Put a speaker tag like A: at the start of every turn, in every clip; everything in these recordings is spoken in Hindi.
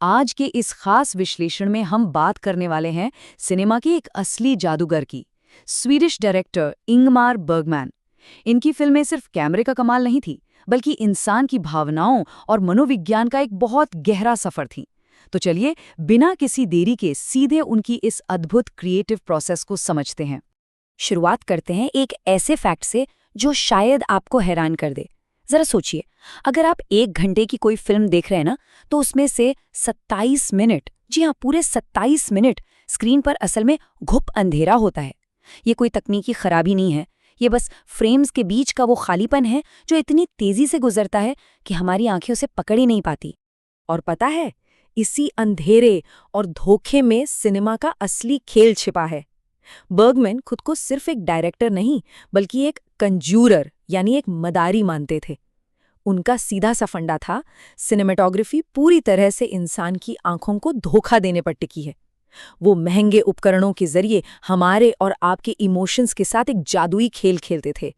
A: आज के इस खास विश्लेषण में हम बात करने वाले हैं सिनेमा के एक असली जादूगर की, स्वीडिश डायरेक्टर इंगमार बर्गमैन। इनकी फिल्में सिर्फ कैमरे का कमाल नहीं थी, बल्कि इंसान की भावनाओं और मनोविज्ञान का एक बहुत गहरा सफर थी। तो चलिए, बिना किसी देरी के सीधे उनकी इस अद्भुत क्रिएटिव प्रोसेस को समझते हैं।
B: शुरुआत करते हैं एक ऐसे फैक्ट से जो शायद आपको हैरान कर दे। जरा सोचिए, अगर आप 1 घंटे की कोई फिल्म देख रहे हैं ना, तो उसमें से 27 मिनट, जी हाँ, पूरे 27 मिनट स्क्रीन पर असल में घुप अंधेरा होता है। ये कोई तकनीकी खराबी नहीं है, ये बस फ्रेम्स के बीच का वो खालीपन है जो इतनी तेजी से गुजरता है कि हमारी आंखें उसे पकड़ ही नहीं पाती।
C: और पता है, इसी अंधेरे और धोखे में सिनेमा का असली खेल छिपा है। बर्गमैन खुद को सिर्फ एक डायरेक्टर नहीं, बल्कि एक कंज्यूरर यानी एक मदारी मानते थे। उनका सीधा सा फंडा था, सिनेमेटोग्राफी पूरी तरह से इंसान की आंखों को धोखा देने पर टिकी है। वो महंगे उपकरणों के जरिए हमारे और आपके इमोशंस के साथ एक जादुई खेल खेलते थे।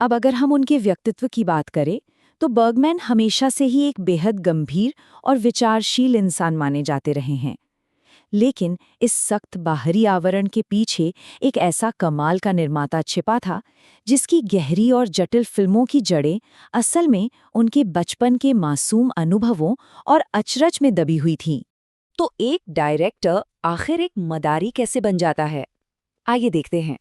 B: अब अगर हम उनके व्यक्तित्व की बात करें, तो बर्गमैन हमेशा से ही एक बेहद गंभीर और विचारशील इंसान माने जाते रहे हैं। लेकिन इस सख्त बाहरी आवरण के पीछे एक ऐसा कमाल का निर्माता छिपा था, जिसकी गहरी और जटिल फिल्मों की जड़ें असल में उनके बचपन के मासूम अनुभवों और अचरज में दबी हुई थीं।
C: तो एक डायरेक्टर आखिर एक मदारी कैसे बन जाता है? आइए देखते हैं।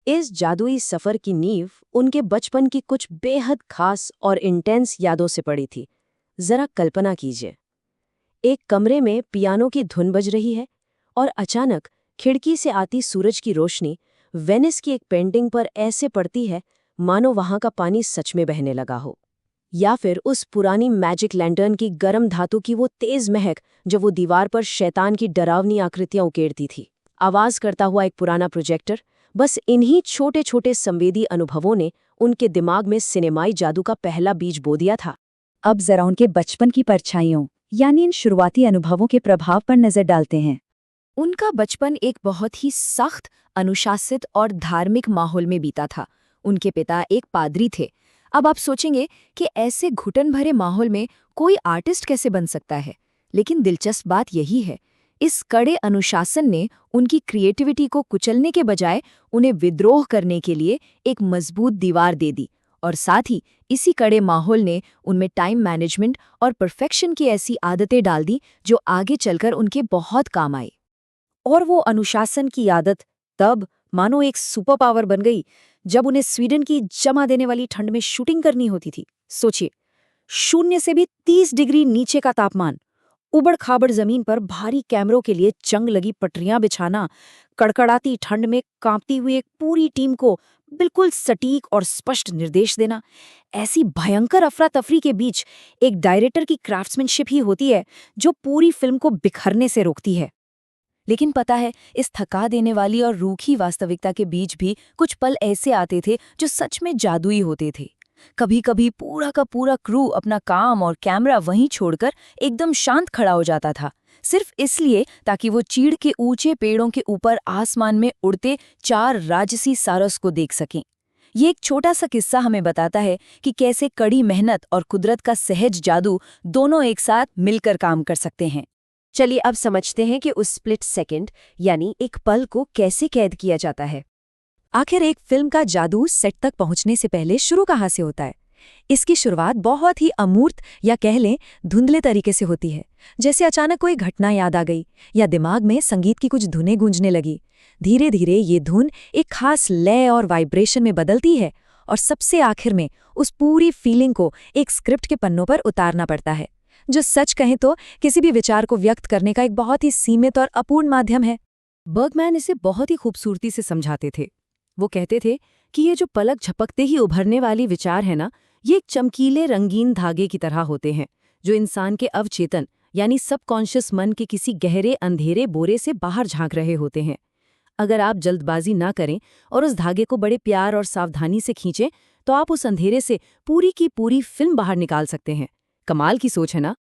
C: इस जादुई सफर की नींव उनके बचपन की कुछ बेहद खास और इंटेंस यादों से पड़ी थी। जरा कल्पना कीजिए, एक कमरे में पियानो की धुन बज रही है और अचानक खिड़की से आती सूरज की रोशनी वेनिस की एक पेंटिंग पर ऐसे पड़ती है मानो वहां का पानी सच में बहने लगा हो। या फिर उस पुरानी मैजिक लैंटर्न की गर्म धातु की वो तेज महक जब वो दीवार पर शैतान की डरावनी आकृतियां उकेरती थी। आवाज करता हुआ एक पुराना प्रोजेक्टर। बस इन्हीं छोटे छोटे संवेदी अनुभवों ने उनके दिमाग में सिनेमाई जादू का पहला बीज बो दिया था।
B: अब जरा उनके बचपन की परछाइयों यानी इन शुरुआती अनुभवों के प्रभाव पर नजर डालते हैं।
C: उनका बचपन एक बहुत ही सख्त, अनुशासित और धार्मिक माहौल में बीता था। उनके पिता एक पादरी थे। अब आप सोचेंगे कि ऐसे घुटन भरे माहौल में कोई आर्टिस्ट कैसे बन सकता है, लेकिन दिलचस्प बात यही है, इस कड़े अनुशासन ने उनकी क्रिएटिविटी को कुचलने के बजाय उन्हें विद्रोह करने के लिए एक मजबूत दीवार दे दी। और साथ ही इसी कड़े माहौल ने उनमें टाइम मैनेजमेंट और परफेक्शन की ऐसी आदतें डाल दी जो आगे चलकर उनके बहुत काम आई।
B: और वो अनुशासन की आदत तब मानो एक सुपर पावर बन गई जब उन्हें स्वीडन की जमा देने वाली ठंड में शूटिंग करनी होती थी। सोचिए, 0 से भी 30 डिग्री नीचे का तापमान, उबड़ खाबड़ जमीन पर भारी कैमरों के लिए जंग लगी पटरियां बिछाना, कड़कड़ाती ठंड में कांपती हुई एक पूरी टीम को बिल्कुल सटीक और स्पष्ट निर्देश देना। ऐसी भयंकर अफरा तफरी के बीच एक डायरेक्टर की क्राफ्ट्समैनशिप ही होती है जो पूरी फिल्म को बिखरने से रोकती है। लेकिन पता है, इस थका देने वाली और रूखी वास्तविकता के बीच भी कुछ पल ऐसे आते थे जो सच में जादुई होते थे। कभी कभी पूरा का पूरा क्रू अपना काम और कैमरा वहीं छोड़कर एकदम शांत खड़ा हो जाता था, सिर्फ इसलिए ताकि वो चीड़ के ऊंचे पेड़ों के ऊपर आसमान में उड़ते 4 राजसी सारस को देख सकें। ये एक छोटा सा किस्सा हमें बताता है कि कैसे कड़ी मेहनत और कुदरत का सहज जादू दोनों एक साथ मिलकर काम कर सकते हैं।
C: चलिए अब समझते हैं कि उस स्प्लिट सेकंड यानी एक पल को कैसे कैद किया जाता है।
B: आखिर एक फिल्म का जादू सेट तक पहुंचने से पहले शुरू कहाँ से होता है? इसकी शुरुआत बहुत ही अमूर्त या कह लें धुंधले तरीके से होती है। जैसे अचानक कोई घटना याद आ गई या दिमाग में संगीत की कुछ धुनें गूंजने लगी। धीरे धीरे ये धुन एक खास लय और वाइब्रेशन में बदलती है और सबसे आखिर में उस पूरी फीलिंग को एक स्क्रिप्ट के पन्नों पर उतारना पड़ता है, जो सच कहें तो किसी भी विचार को व्यक्त करने का एक बहुत ही सीमित और अपूर्ण माध्यम है।
A: बर्गमैन इसे बहुत ही खूबसूरती से समझाते थे। वो कहते थे कि ये जो पलक झपकते ही उभरने वाली विचार है ना, ये एक चमकीले रंगीन धागे की तरह होते हैं जो इंसान के अवचेतन यानी सबकॉन्शियस मन के किसी गहरे अंधेरे बोरे से बाहर झांक रहे होते हैं। अगर आप जल्दबाजी ना करें और उस धागे को बड़े प्यार और सावधानी से खींचें, तो आप उस अंधेरे से पूरी की पूरी फिल्म बाहर निकाल सकते हैं। कमाल की सोच है ना?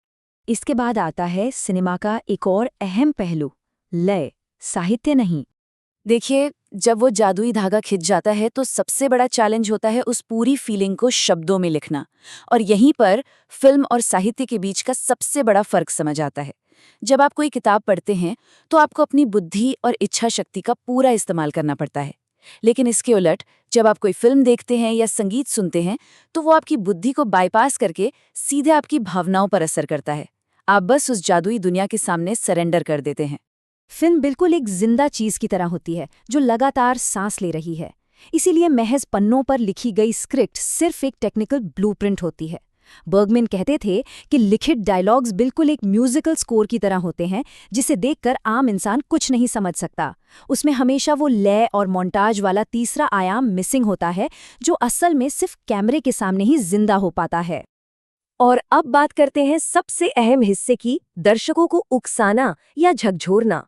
B: इसके बाद आता है सिनेमा का एक और अहम पहलू, लय, साहित्य नहीं।
C: देखिए,
A: जब वो जादुई धागा खिंच जाता है तो सबसे बड़ा चैलेंज होता है उस पूरी फीलिंग को शब्दों में लिखना। और यहीं पर फिल्म और साहित्य के बीच का सबसे बड़ा फर्क समझ आता है। जब आप कोई किताब पढ़ते हैं तो आपको अपनी बुद्धि और इच्छा शक्ति का पूरा इस्तेमाल करना पड़ता है, लेकिन इसके उलट जब आप कोई फिल्म देखते हैं या संगीत सुनते हैं तो वो आपकी बुद्धि को बाईपास करके सीधे आपकी भावनाओं पर असर करता है। आप बस उस जादुई दुनिया के सामने सरेंडर कर देते हैं।
B: फिल्म बिल्कुल एक जिंदा चीज की तरह होती है जो लगातार सांस ले रही है। इसीलिए महज पन्नों पर लिखी गई स्क्रिप्ट सिर्फ एक टेक्निकल ब्लूप्रिंट होती है। बर्गमैन कहते थे कि लिखित डायलॉग्स बिल्कुल एक म्यूजिकल स्कोर की तरह होते हैं जिसे देखकर आम इंसान कुछ नहीं समझ सकता। उसमें हमेशा वो लय और मोन्टाज वाला तीसरा आयाम मिसिंग होता है जो असल में सिर्फ कैमरे के सामने ही जिंदा हो पाता है।
C: और अब बात करते हैं सबसे अहम हिस्से की, दर्शकों को उकसाना या झकझोरना।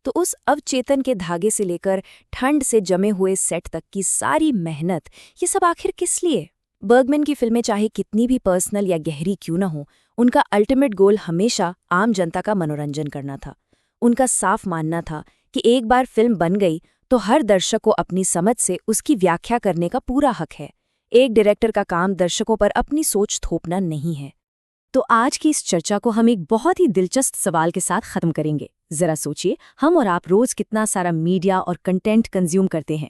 A: तो उस अवचेतन के धागे से लेकर ठंड से जमे हुए सेट तक की सारी मेहनत, ये सब आखिर किस लिए? बर्गमैन की फिल्में चाहे कितनी भी पर्सनल या गहरी क्यों न हो, उनका अल्टीमेट गोल हमेशा आम जनता का मनोरंजन करना था। उनका साफ मानना था कि एक बार फिल्म बन गई तो हर दर्शक को अपनी समझ से उसकी व्याख्या करने का पूरा हक है। एक डायरेक्टर का काम दर्शकों पर अपनी सोच थोपना नहीं है।
B: तो आज की इस चर्चा को हम एक बहुत ही दिलचस्प सवाल के साथ खत्म करेंगे। जरा सोचिए, हम और आप रोज कितना सारा मीडिया और कंटेंट कंज्यूम करते हैं।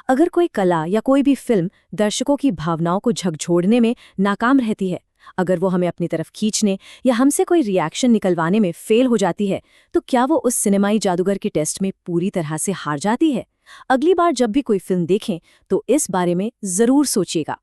B: अगर कोई कला या कोई भी फिल्म दर्शकों की भावनाओं को झकझोरने में नाकाम रहती है, अगर वो हमें अपनी तरफ खींचने या हमसे कोई रिएक्शन निकलवाने में फेल हो जाती है, तो क्या वो उस सिनेमाई जादूगर के टेस्ट में पूरी तरह से हार जाती है? अगली बार जब भी कोई फिल्म देखें तो इस बारे में जरूर सोचिएगा।